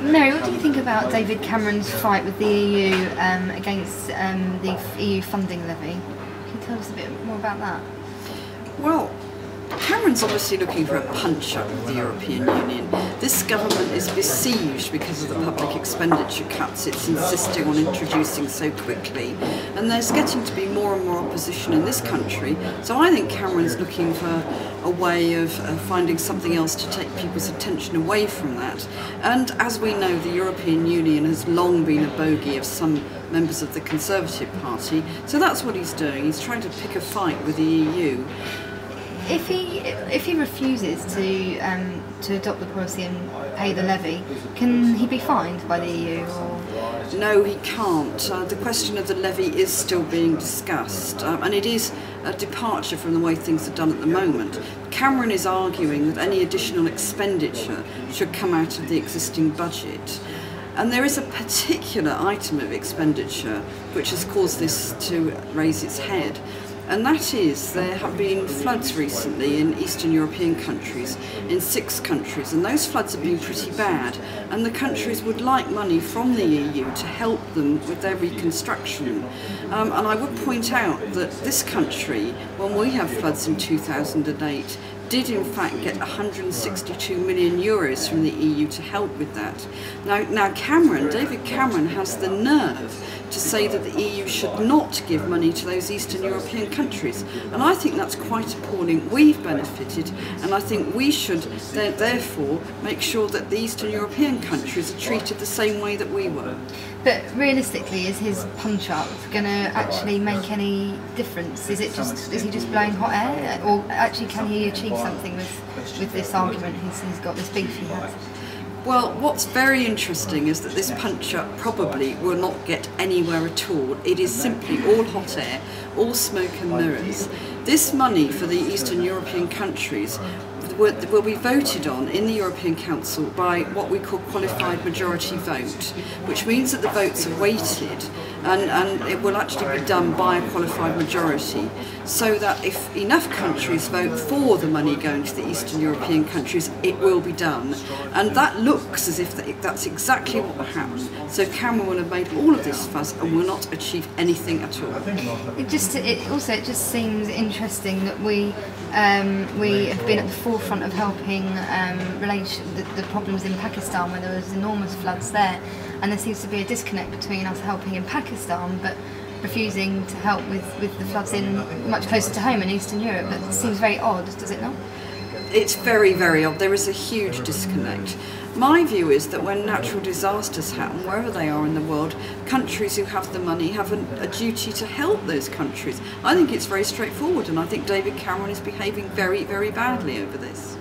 Mary, what do you think about David Cameron's fight with the EU against the EU funding levy? Can you tell us a bit more about that? Well, Cameron's obviously looking for a punch-up with the European Union. This government is besieged because of the public expenditure cuts it's insisting on introducing so quickly, and there's getting to be more and more opposition in this country. So I think Cameron's looking for a way of finding something else to take people's attention away from that. And as we know, the European Union has long been a bogey of some members of the Conservative Party, so that's what he's doing. He's trying to pick a fight with the EU. If he refuses to adopt the policy and pay the levy, can he be fined by the EU? Or? No, he can't. The question of the levy is still being discussed, and it is a departure from the way things are done at the moment. Cameron is arguing that any additional expenditure should come out of the existing budget. And there is a particular item of expenditure which has caused this to raise its head. And that is, there have been floods recently in Eastern European countries, in 6 countries, and those floods have been pretty bad. And the countries would like money from the EU to help them with their reconstruction. And I would point out that this country, when we had floods in 2008, did in fact get 162 million euros from the EU to help with that. Now David Cameron has the nerve to say that the EU should not give money to those Eastern European countries, and I think that's quite appalling. We've benefited, and I think we should therefore make sure that the Eastern European countries are treated the same way that we were. But realistically, is his punch-up going to actually make any difference? Is he just blowing hot air, or actually can he achieve something with this argument he's got, this beef he has? Well, what's very interesting is that this punch-up probably will not get anywhere at all. It is simply all hot air, all smoke and mirrors. This money for the Eastern European countries will be voted on in the European Council by what we call qualified majority vote, which means that the votes are weighted and it will actually be done by a qualified majority, so that if enough countries vote for the money going to the Eastern European countries, it will be done. And that looks as if that's exactly what will happen. So Cameron will have made all of this fuss and will not achieve anything at all. It just seems interesting that we have been at the forefront of helping the problems in Pakistan, where there was enormous floods there, and there seems to be a disconnect between us helping in Pakistan but refusing to help with the floods in much closer to home in Eastern Europe. That seems very odd, does it not? It's very, very odd. There is a huge disconnect. My view is that when natural disasters happen, wherever they are in the world, countries who have the money have a duty to help those countries. I think it's very straightforward, and I think David Cameron is behaving very, very badly over this.